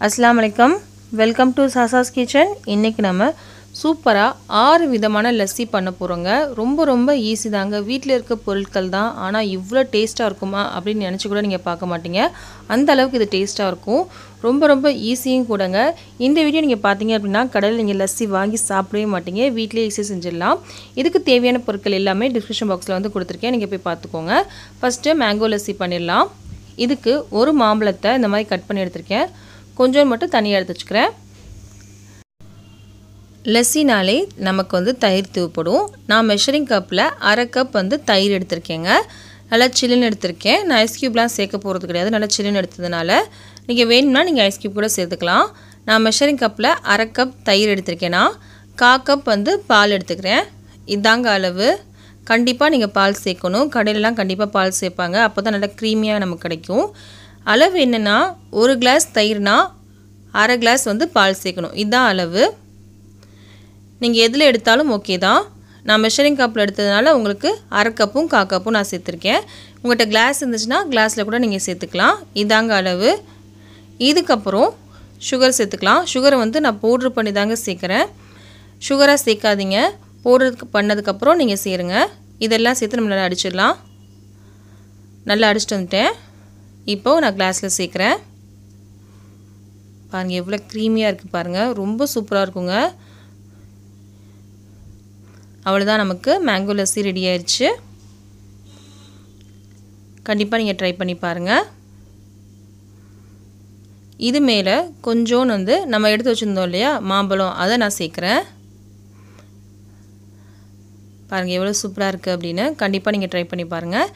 अस्सलाम वालेकुम welcome to சாசாஸ் kitchen. இன்றைக்கி நம்ம சூப்பராக 6 விதமான லஸ்ஸி பண்ண போகிறோங்க. ரொம்ப ஈஸி தாங்க. வீட்டில் இருக்க பொருட்கள் தான், ஆனால் இவ்வளோ டேஸ்ட்டாக இருக்குமா அப்படின்னு நினச்சி கூட நீங்கள் பார்க்க மாட்டீங்க. அந்த அளவுக்கு இது டேஸ்ட்டாக இருக்கும். ரொம்ப ஈஸியும் கூடங்க. இந்த வீடியோ நீங்கள் பார்த்தீங்க அப்படின்னா கடையில் நீங்கள் லஸ்ஸி வாங்கி சாப்பிடவே மாட்டீங்க. வீட்டிலே ஈஸியாக செஞ்சிடலாம். இதுக்கு தேவையான பொருட்கள் எல்லாமே டிஸ்கிரிப்ஷன் பாக்ஸில் வந்து கொடுத்துருக்கேன், நீங்கள் போய் பார்த்துக்கோங்க. ஃபஸ்ட்டு மேங்கோ லஸ்ஸி பண்ணிடலாம். இதுக்கு ஒரு மாம்பழத்தை இந்த மாதிரி கட் பண்ணி எடுத்திருக்கேன். கொஞ்சம் மட்டும் தனியாக எடுத்து வச்சுக்கிறேன். லஸ்ஸினாலே நமக்கு வந்து தயிர் தேவைப்படும். நான் மெஷரிங் கப்பில் அரை கப் வந்து தயிர் எடுத்திருக்கேங்க. நல்லா சில்லுன்னு எடுத்திருக்கேன். நான் ஐஸ் க்யூப்லாம் சேர்க்க போகிறது கிடையாது. நல்லா சில்லுன்னு எடுத்ததுனால நீங்கள் வேணும்னா நீங்கள் ஐஸ் க்யூப் கூட சேர்த்துக்கலாம். நான் மெஷரிங் கப்பில் அரை கப் தயிர் எடுத்திருக்கேன்னா 1/4 கப் வந்து பால் எடுத்துக்கிறேன். இதாங்க அளவு. கண்டிப்பாக நீங்கள் பால் சேர்க்கணும். கடையிலலாம் கண்டிப்பாக பால் சேர்ப்பாங்க. அப்போ தான் நல்லா க்ரீமியாக நமக்கு கிடைக்கும். அளவு என்னென்னா, ஒரு கிளாஸ் தயிர்னா அரை கிளாஸ் வந்து பால் சேர்க்கணும். இதுதான் அளவு. நீங்கள் எதில் எடுத்தாலும் ஓகே தான். நான் மெஷரிங் கப்பில் எடுத்ததுனால உங்களுக்கு அரை கப்பும் 1/4 கப்பும் நான் சேர்த்துருக்கேன். உங்கள்கிட்ட கிளாஸ் இருந்துச்சுன்னா கிளாஸில் கூட நீங்கள் சேர்த்துக்கலாம். இதாங்க அளவு. இதுக்கப்புறம் சுகர் சேர்த்துக்கலாம். சுகரை வந்து நான் பவுட்ரு பண்ணி தாங்க சேர்க்குறேன். சுகராக சேர்க்காதீங்க. பவுட்ரு பண்ணதுக்கப்புறம் நீங்கள் சேருங்க. இதெல்லாம் சேர்த்து நம்ம நல்லா அடிச்சிடலாம். நல்லா அடிச்சுட்டு வந்துட்டேன். இப்போது நான் கிளாஸில் சேர்க்குறேன். பாருங்கள் எவ்வளோ க்ரீமியாக இருக்குது பாருங்கள். ரொம்ப சூப்பராக இருக்குங்க. அவ்வளோதான், நமக்கு மேங்கோ லஸ்ஸி ரெடி ஆயிடுச்சு. கண்டிப்பாக நீங்கள் ட்ரை பண்ணி பாருங்கள். இது மேலே கொஞ்சோன்னு வந்து நம்ம எடுத்து வச்சுருந்தோம் இல்லையா மாம்பழம், அதை நான் சேர்க்குறேன். பாருங்கள் எவ்வளோ சூப்பராக இருக்குது அப்படின்னு. கண்டிப்பாக நீங்கள் ட்ரை பண்ணி பாருங்கள்.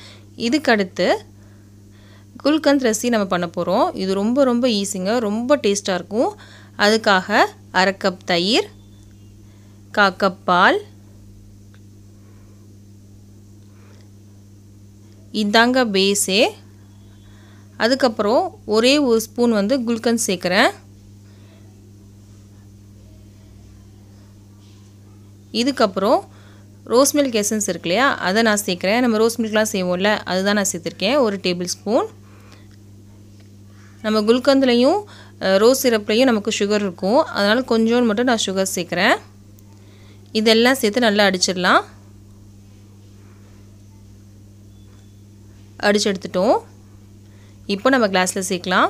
இதுக்கு அடுத்து குல்கந்த் லஸ்ஸி நம்ம பண்ண போகிறோம். இது ரொம்ப ஈஸிங்க. ரொம்ப டேஸ்ட்டாக இருக்கும். அதுக்காக அரை கப் தயிர், 1/4 கப் பால், இதாங்க பேஸே. அதுக்கப்புறம் ஒரே ஒரு ஸ்பூன் வந்து குல்கந்த் சேர்க்குறேன். இதுக்கப்புறம் ரோஸ் மில்க் எசன்ஸ் இருக்கு இல்லையா, அதை நான் சேர்க்குறேன். நம்ம ரோஸ் மில்க்லாம் செய்வோம்ல, அதுதான் நான் சேர்த்துருக்கேன். 1 டேபிள் ஸ்பூன். நம்ம குல்கந்த்லேயும் ரோஸ் சிரப்லேயும் நமக்கு சுகர் இருக்கும். அதனால் கொஞ்சோண்டு மட்டும் நான் சுகர் சேர்க்குறேன். இதெல்லாம் சேர்த்து நல்லா அடிச்சிடலாம். அடித்து எடுத்துட்டோம். இப்போ நம்ம கிளாஸில் சேர்க்கலாம்.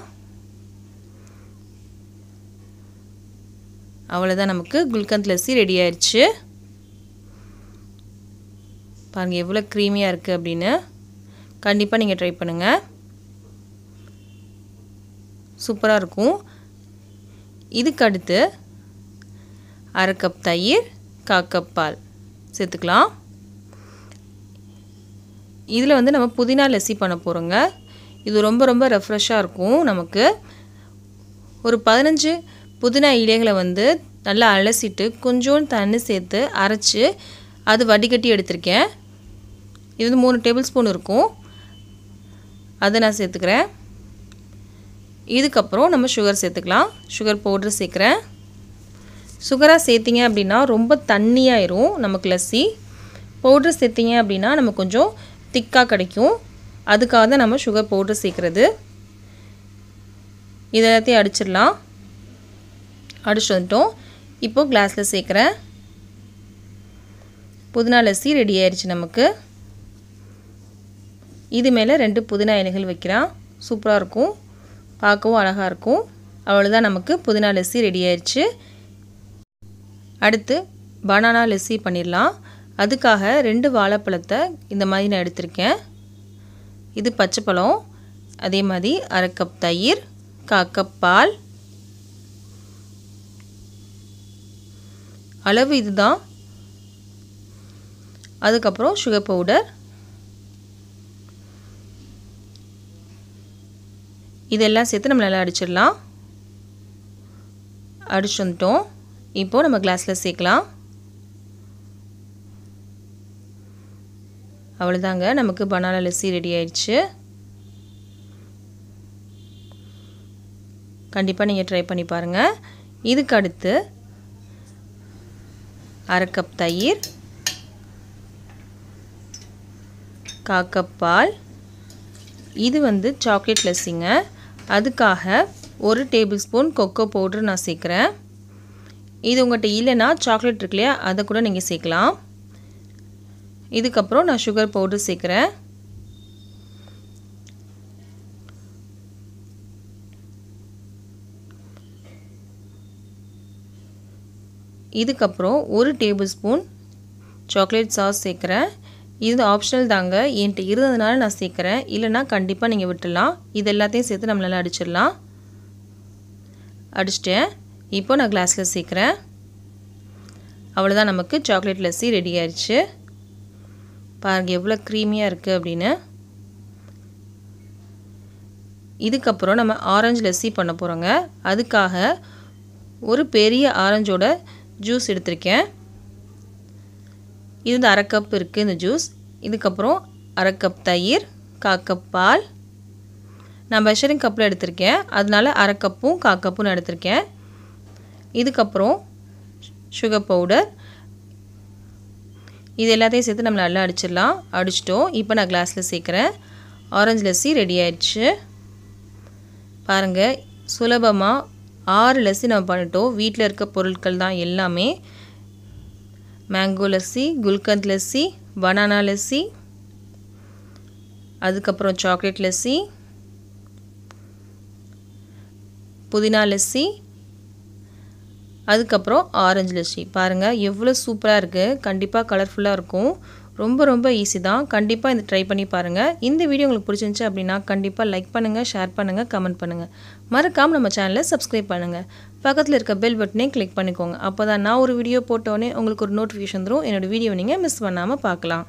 அவ்வளோதான், நமக்கு குல்கந்த் லஸ்ஸி ரெடி ஆயிடுச்சு. பாருங்கள் எவ்வளோ க்ரீமியாக இருக்குது அப்படின்னு. கண்டிப்பாக நீங்கள் ட்ரை பண்ணுங்கள். சூப்பராக இருக்கும். இதுக்கு அடுத்து அரை கப் தயிர், 1/4 கப் பால் சேர்த்துக்கலாம். இதில் வந்து நம்ம புதினா லஸ்ஸி பண்ண போகிறோங்க. இது ரொம்ப ரெஃப்ரெஷ்ஷாக இருக்கும் நமக்கு. ஒரு 15 புதினா இலைகளை வந்து நல்லா அலசிட்டு கொஞ்சோண்டு தண்ணி சேர்த்து அரைச்சி அது வடிகட்டி எடுத்திருக்கேன். இது வந்து 3 டேபிள் ஸ்பூன் இருக்கும். அதை நான் சேர்த்துக்கிறேன். இதுக்கப்புறம் நம்ம சுகர் சேர்த்துக்கலாம். சுகர் பவுட்ரு சேர்க்குறேன். சுகராக சேர்த்திங்க அப்படின்னா ரொம்ப தண்ணியாயிரும் நமக்கு லஸ்ஸி. பவுட்ரு சேர்த்திங்க அப்படின்னா நம்ம கொஞ்சம் திக்காக கிடைக்கும். அதுக்காக தான் நம்ம சுகர் பவுட்ரு சேர்க்குறது. இதெல்லாத்தையும் அடிச்சிடலாம். அடிச்சு வந்துட்டோம். இப்போது கிளாஸில் சேர்க்குறேன். புதினா லஸ்ஸி ரெடி ஆயிடுச்சு நமக்கு. இது மேலே 2 புதினா இலைகள் வைக்கலாம். சூப்பராக இருக்கும். பார்க்கவும் அழகாக இருக்கும். அவ்வளோதான், நமக்கு புதினா லஸ்ஸி ரெடி ஆயிடுச்சு. அடுத்து பனானா லஸ்ஸி பண்ணிடலாம். அதுக்காக 2 வாழைப்பழத்தை இந்த மாதிரி நான் எடுத்திருக்கேன். இது பச்சை பழம். அதே மாதிரி அரை கப் தயிர், 1/4 கப் பால். அளவு இதுதான். அதுக்கப்புறம் சுகர் பவுடர். இதெல்லாம் சேர்த்து நம்ம நல்லா அடிச்சிடலாம். அடிச்சு வந்துட்டோம். இப்போது நம்ம கிளாஸில் சேர்க்கலாம். அவ்வளோதாங்க, நமக்கு பனானா லஸ்ஸி ரெடி ஆயிடுச்சு. கண்டிப்பாக நீங்கள் ட்ரை பண்ணி பாருங்கள். இதுக்கு அடுத்து அரை கப் தயிர், 1/4 கப் பால். இது வந்து சாக்லேட் லஸ்ஸிங்க. அதுக்காக 1 டேபிள் ஸ்பூன் கொக்கோ பவுடர் நான் சேர்க்குறேன். இது உங்கள்கிட்ட இல்லைன்னா சாக்லேட் இருக்கு இல்லையா, அதை கூட நீங்கள் சேர்க்கலாம். இதுக்கப்புறம் நான் சுகர் பவுடர் சேர்க்குறேன். இதுக்கப்புறம் 1 டேபிள் ஸ்பூன் சாக்லேட் சாஸ் சேர்க்குறேன். இது ஆப்ஷனல் தாங்க, என்கிட்ட இருந்ததுனால நான் சேர்க்குறேன். இல்லைனா கண்டிப்பாக நீங்கள் விட்டுடலாம். இது எல்லாத்தையும் சேர்த்து நம்ம நல்லா அடிச்சிடலாம். அடிச்சிட்டேன். இப்போ நான் கிளாஸில் சேர்க்குறேன். அவ்வளோதான், நமக்கு சாக்லேட் லஸ்ஸி ரெடி ஆயிடுச்சு. பாருங்கள் எவ்வளோ க்ரீமியாக இருக்குது அப்படின்னு. இதுக்கப்புறம் நம்ம ஆரஞ்சு லஸ்ஸி பண்ண போகிறோங்க. அதுக்காக ஒரு பெரிய ஆரஞ்சோட ஜூஸ் எடுத்திருக்கேன். இது வந்து 1/2 கப் இருக்குது இந்த ஜூஸ். இதுக்கப்புறம் 1/2 கப் தயிர், 1/4 கப் பால். நான் மெஷரிங் கப்பில் எடுத்திருக்கேன், அதனால 1/2 கப்பும் 1/4 கப்பும் நான் எடுத்திருக்கேன். இதுக்கப்புறம் சுகர் பவுடர். இது எல்லாத்தையும் சேர்த்து நம்ம நல்லா அடிச்சிடலாம். அடிச்சிட்டோம். இப்போ நான் கிளாஸில் சேர்க்குறேன். ஆரஞ்சு லஸ்ஸி ரெடி ஆயிடுச்சு. பாருங்கள் சுலபமாக 6 லஸ்ஸி நம்ம பண்ணிட்டோம். வீட்டில் இருக்க பொருட்கள் தான் எல்லாமே. மேங்கோ லஸ்ஸி, குல்கந்த் லஸ்ஸி, பனானா லஸ்ஸி, அதுக்கப்புறம் சாக்லேட் லஸ்ஸி, புதினா லஸ்ஸி, அதுக்கப்புறம் ஆரஞ்சு லஸ்ஸி. பாருங்கள் எவ்வளோ சூப்பராக இருக்குது. கண்டிப்பாக கலர்ஃபுல்லாக இருக்கும். ரொம்ப ரொம்ப ஈஸி தான். கண்டிப்பாக இந்த ட்ரை பண்ணி பாருங்கள். இந்த வீடியோ உங்களுக்கு பிடிச்சிருந்துச்சு அப்படின்னா கண்டிப்பாக லைக் பண்ணுங்கள், ஷேர் பண்ணுங்கள், கமெண்ட் பண்ணுங்கள். மறக்காமல் நம்ம சேனலை சப்ஸ்கிரைப் பண்ணுங்கள். பக்கத்தில் இருக்க பெல் பட்டனே கிளிக் பண்ணிக்கோங்க. அப்போ தான் நான் ஒரு வீடியோ போட்டோன்னே உங்களுக்கு ஒரு நோட்டிஃபிகேஷன் தரும். என்னோடய வீடியோ நீங்கள் மிஸ் பண்ணாமல் பார்க்கலாம்.